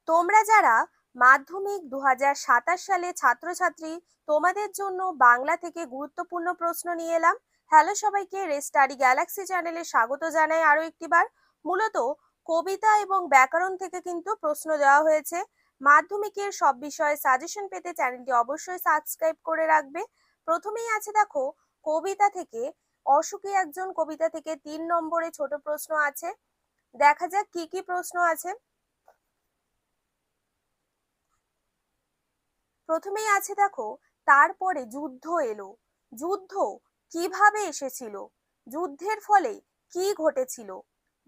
তোমরা যারা মাধ্যমিক 2027 সালে ছাত্রছাত্রী, তোমাদের জন্য বাংলা থেকে গুরুত্বপূর্ণ প্রশ্ন নিয়ে এলাম। হ্যালো সবাইকে, স্টাডি গ্যালাক্সি চ্যানেলে স্বাগত জানাই আরো একটিবার। মূলত কবিতা এবং ব্যাকরণ থেকে কিন্তু প্রশ্ন দেওয়া হয়েছে। মাধ্যমিকের সব বিষয়ে সাজেশন পেতে চ্যানেলটি অবশ্যই সাবস্ক্রাইব করে রাখবে। প্রথমেই আছে দেখো কবিতা থেকে, অসুখী একজন কবিতা থেকে 3 নম্বরে ছোট প্রশ্ন আছে। দেখা যাক কি কি প্রশ্ন আছে। প্রথমেই আছে দেখো, তারপরে যুদ্ধ এলো। যুদ্ধ কিভাবে এসেছিল? যুদ্ধের ফলে কি ঘটেছিল?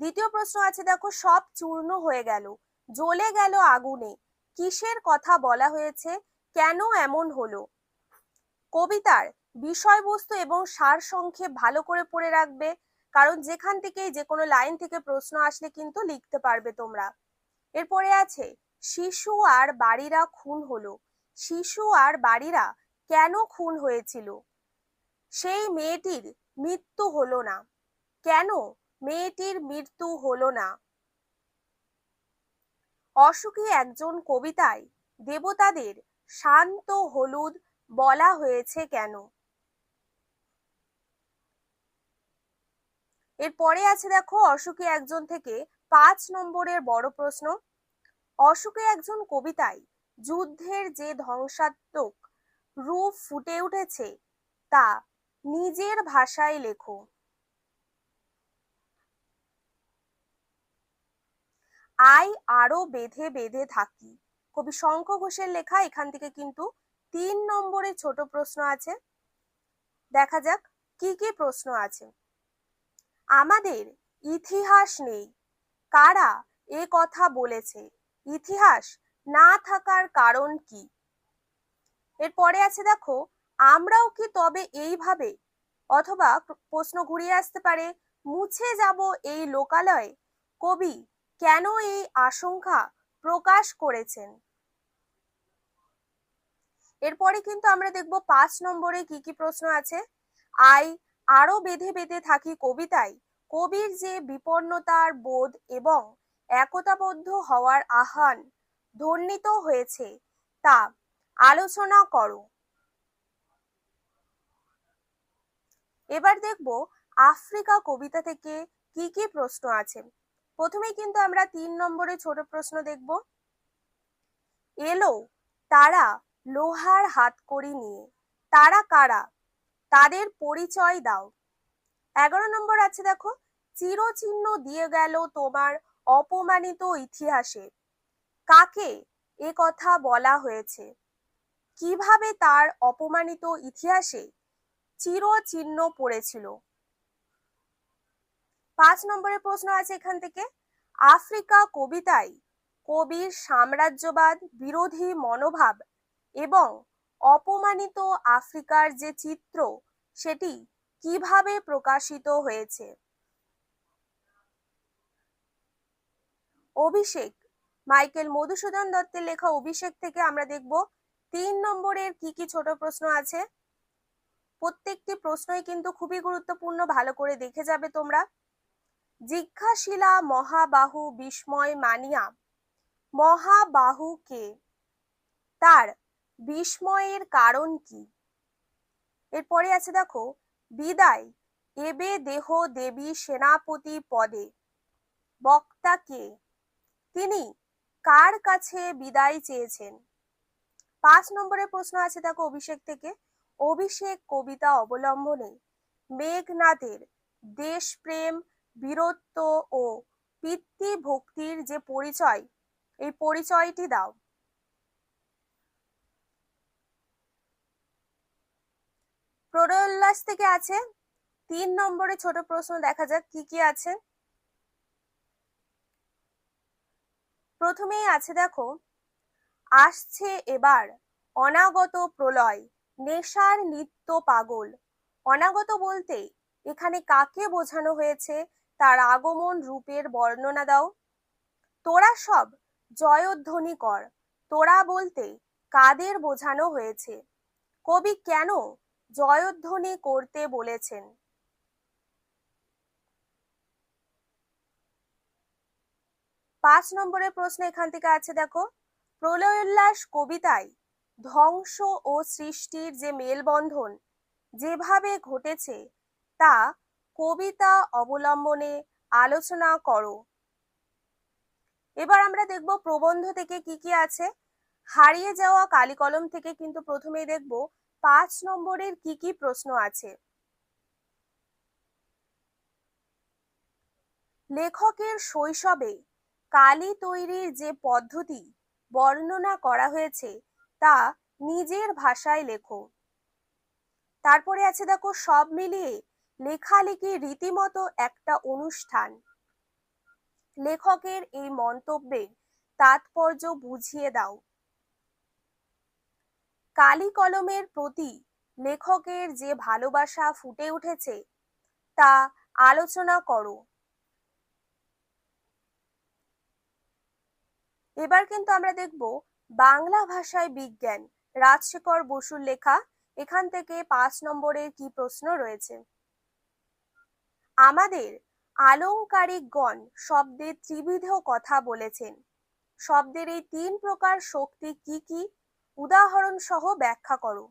দ্বিতীয় প্রশ্ন আছে দেখো, সব চূর্ণ হয়ে গেল, জ্বলে গেল আগুনে। কিসের কথা বলা হয়েছে? কেন এমন হলো? কবিতার বিষয়বস্তু এবং সারসংক্ষেপ ভালো করে পড়ে রাখবে, কারণ যেখান থেকেই যে কোনো লাইন থেকে প্রশ্ন আসলে কিন্তু লিখতে পারবে তোমরা। এরপরে আছে, শিশু আর বাড়িরা খুন হলো। শিশু আর বাড়িরা কেন খুন হয়েছিল? সেই মেয়েটির মৃত্যু হলো না। কেন মেয়েটির মৃত্যু হলো না? অসুখী একজন কবিতায় দেবতাদের শান্ত হলুদ বলা হয়েছে কেন? এরপরে আছে দেখো, অসুখী একজন থেকে 5 নম্বরের বড় প্রশ্ন। অসুখী একজন কবিতায় যুদ্ধের যে ধ্বংসাত্মক রূপ ফুটে উঠেছে তা নিজের ভাষায় লেখো। আই আরো বেঁধে বেঁধে থাকি, কবি শঙ্খ ঘোষের লেখা। এখান থেকে কিন্তু 3 নম্বরে ছোট প্রশ্ন আছে। দেখা যাক কি কি প্রশ্ন আছে। আমাদের ইতিহাস নেই, কারা এ কথা বলেছে? ইতিহাস না থাকার কারণ কি? এরপরে আছে দেখো, আমরাও কি তবে এইভাবে, অথবা প্রশ্ন ঘুরিয়ে আসতে পারে, মুছে যাব এই লোকালয়ে? কবি কেন এই আশঙ্কা প্রকাশ করেছেন? এরপরে কিন্তু আমরা দেখব 5 নম্বরে কি কি প্রশ্ন আছে। আই আরো বেঁধে বেঁধে থাকি কবিতায় কবির যে বিপন্নতার বোধ এবং একতাবদ্ধ হওয়ার আহ্বান ধ্বনিত হয়েছে তা আলোচনা করো। এবার দেখব আফ্রিকা কবিতা থেকে কি কি প্রশ্ন আছে। প্রথমেই কিন্তু আমরা 3 নম্বরে ছোট প্রশ্ন দেখব। এলো তারা লোহার হাতকড়ি নিয়ে, তারা কারা? তাদের পরিচয় দাও। 11 নম্বর আছে দেখো, চিরচিহ্ন দিয়ে গেল তোমার অপমানিত ইতিহাসে। কাকে এ কথা বলা হয়েছে? কিভাবে তার অপমানিত ইতিহাসে চিরচিহ্ন পড়েছিল? 5 নম্বরের প্রশ্ন আছে এখান থেকে, আফ্রিকা কবিতায় কবির সাম্রাজ্যবাদ বিরোধী মনোভাব এবং অপমানিত আফ্রিকার যে চিত্র সেটি কিভাবে প্রকাশিত হয়েছে? অভিষেক, মাইকেল মধুসূদন দত্তের লেখা অভিষেক থেকে আমরা দেখব 3 নম্বরের কি কি ছোট প্রশ্ন আছে। প্রত্যেকটি প্রশ্নই কিন্তু খুবই গুরুত্বপূর্ণ, ভালো করে দেখে যাবে তোমরা। জিজ্ঞাসিলা মহাবাহু বিস্ময় মানিয়া, মহাবাহু কে? তার বিস্ময়ের কারণ কি? এরপরে আছে দেখো, বিদায় এবে দেহ দেবী সেনাপতি পদে, বক্তা কে? তিনি কার কাছে বিদায় চেয়েছেন? 5 নম্বরের প্রশ্ন আছে দেখো অভিষেক থেকে, অভিষেক কবিতা অবলম্বনে মেঘনাদের দেশপ্রেম, বীরত্ব ও পিতৃভক্তির যে পরিচয়, এই পরিচয়টি দাও। প্রলয়োল্লাস থেকে আছে 3 নম্বরে ছোট প্রশ্ন। দেখা যাক কি কি আছে। প্রথমেই আছে দেখো, আসছে এবার অনাগত প্রলয়, নেশার নিত্য পাগল। অনাগত বলতে এখানে কাকে বোঝানো হয়েছে? তার আগমন রূপের বর্ণনা দাও। তোরা সব জয়ধ্বনি কর, তোরা বলতে কাদের বোঝানো হয়েছে? কবি কেন জয়ধ্বনি করতে বলেছেন? 5 নম্বরের প্রশ্ন এখান থেকে আছে, দেখো, প্রলয়োল্লাস কবিতায় ধ্বংস ও সৃষ্টির যে মেলবন্ধন যেভাবে ঘটেছে তা কবিতা অবলম্বনে আলোচনা করো। এবার আমরা দেখব প্রবন্ধ থেকে কি কি আছে। হারিয়ে যাওয়া কালিকলম থেকে কিন্তু প্রথমেই দেখব 5 নম্বরের কি কি প্রশ্ন আছে। লেখকের শৈশবে কালি তৈরির যে পদ্ধতি বর্ণনা করা হয়েছে তা নিজের ভাষায় লেখো। তারপরে আছে, দেখো, সব মিলিয়ে লেখালেখি রীতিমতো একটা অনুষ্ঠান। লেখকের এই মন্তব্যের তাৎপর্য বুঝিয়ে দাও। কালি কলমের প্রতি লেখকের যে ভালোবাসা ফুটে উঠেছে তা আলোচনা করো। এবার কিন্তু আমরা দেখব বাংলা ভাষায় বিজ্ঞান, রাজশেখর বসুর লেখা। এখান থেকে 5 নম্বরের কি প্রশ্ন রয়েছে। আমাদের আলংকারিকগণ শব্দের ত্রিবিধ কথা বলেছেন। শব্দের এই 3 প্রকার শক্তি কি কি, উদাহরণ সহ ব্যাখ্যা করো।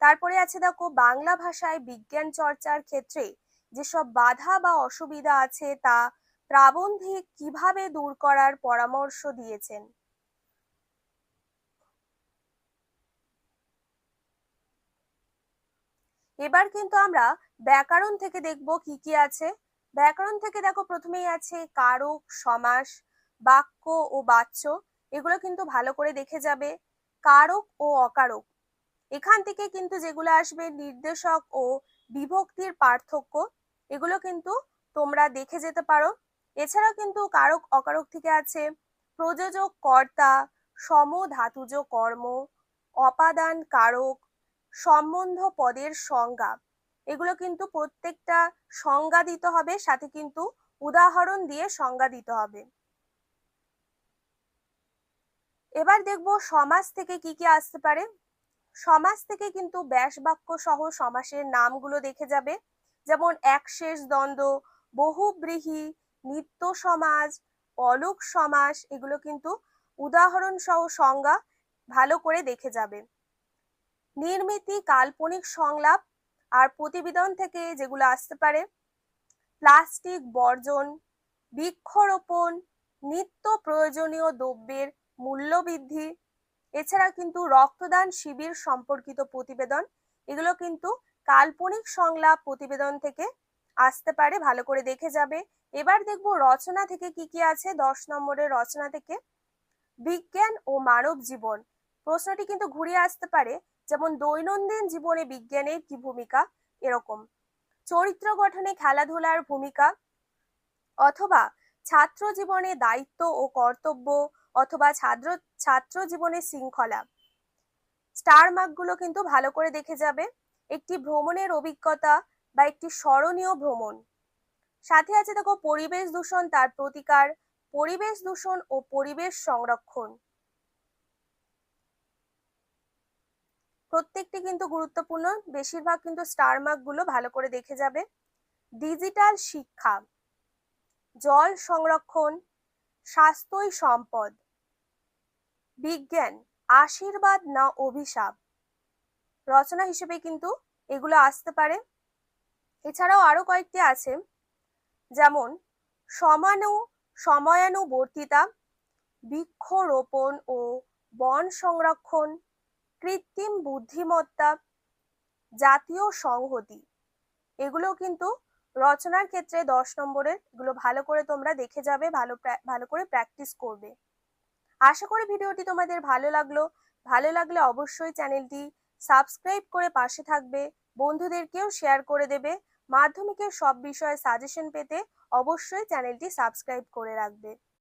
তারপরে আছে, দেখো, বাংলা ভাষায় বিজ্ঞান চর্চার ক্ষেত্রে যেসব বাধা বা অসুবিধা আছে তা প্রাবন্ধিক কিভাবে দূর করার পরামর্শ দিয়েছেন। এবার কিন্তু আমরা ব্যাকরণ থেকে দেখব কি কি আছে। ব্যাকরণ থেকে দেখো প্রথমেই আছে কারক, সমাস, বাক্য ও বাচ্য। এগুলো কিন্তু ভালো করে দেখে যাবে। কারক ও অকারক, এখান থেকে কিন্তু যেগুলো আসবে নির্দেশক ও বিভক্তির পার্থক্য, এগুলো কিন্তু তোমরা দেখে যেতে পারো। এছাড়াও কিন্তু কারক অকারক থেকে আছে প্রযোজক কর্তা, সমধাতুজ কর্ম, অপাদান কারক, সম্বন্ধ পদের সংজ্ঞা। এগুলো কিন্তু প্রত্যেকটা সংজ্ঞা দিতে হবে, সাথে কিন্তু উদাহরণ দিয়ে সংজ্ঞা দিতে হবে। এবার দেখব সমাস থেকে কি কি আসতে পারে। সমাস থেকে কিন্তু ব্যাস বাক্য সহ সমাসের নামগুলো দেখে যাবে, যেমন একশেষ দ্বন্দ্ব, বহুব্রীহি, নিত্য সমাজ, অলুক সমাস। এগুলো কিন্তু উদাহরণ সহ সংজ্ঞা ভালো করে দেখে যাবে। নির্মিতি, কাল্পনিক সংলাপ আর প্রতিবেদন থেকে যেগুলো আসতে পারে, প্লাস্টিক বর্জন, বৃক্ষরোপণ, নিত্য প্রয়োজনীয় দ্রব্যের মূল্য বৃদ্ধি। এছাড়া কিন্তু রক্তদান শিবির সম্পর্কিত প্রতিবেদন, এগুলো কিন্তু কাল্পনিক সংলাপ প্রতিবেদন থেকে আসতে পারে, ভালো করে দেখে যাবে। এবার দেখব রচনা থেকে কি কি আছে। 10 নম্বরের রচনা থেকে বিজ্ঞান ও মানব জীবন, প্রশ্নটি কিন্তু ঘুরিয়ে আসতে পারে, যেমন দৈনন্দিন জীবনে বিজ্ঞানের কি ভূমিকা, এরকম। চরিত্র গঠনে খেলাধুলার ভূমিকা, অথবা ছাত্র জীবনে দায়িত্ব ও কর্তব্য, অথবা ছাত্র জীবনে শৃঙ্খলা। স্টার মার্কগুলো কিন্তু ভালো করে দেখে যাবে। একটি ভ্রমণের অভিজ্ঞতা বা একটি স্মরণীয় ভ্রমণ। সাথে আছে, দেখো, পরিবেশ দূষণ তার প্রতিকার, পরিবেশ দূষণ ও পরিবেশ সংরক্ষণ। প্রত্যেকটি কিন্তু গুরুত্বপূর্ণ, বেশিরভাগ কিন্তু স্টার মার্কগুলো ভালো করে দেখে যাবে। ডিজিটাল শিক্ষা, জল সংরক্ষণ, স্বাস্থ্যই সম্পদ, বিজ্ঞান আশীর্বাদ না অভিশাপ, রচনা হিসেবে কিন্তু এগুলো আসতে পারে। এছাড়াও আরো কয়েকটি আছে, যেমন সময়ানুবর্তিতা, বৃক্ষরোপণ ও বন সংরক্ষণ, কৃত্রিম বুদ্ধিমত্তা, জাতীয় সংহতি। এগুলো কিন্তু রচনার ক্ষেত্রে 10 নম্বরের। এগুলো ভালো করে তোমরা দেখে যাবে, ভালো করে প্র্যাকটিস করবে। আশা করি ভিডিওটি তোমাদের ভালো লাগলো। ভালো লাগলে অবশ্যই চ্যানেলটি সাবস্ক্রাইব করে পাশে থাকবে, বন্ধুদেরকেও শেয়ার করে দেবে। মাধ্যমিকের সব বিষয়ে সাজেশন পেতে অবশ্যই চ্যানেলটি সাবস্ক্রাইব করে রাখবে।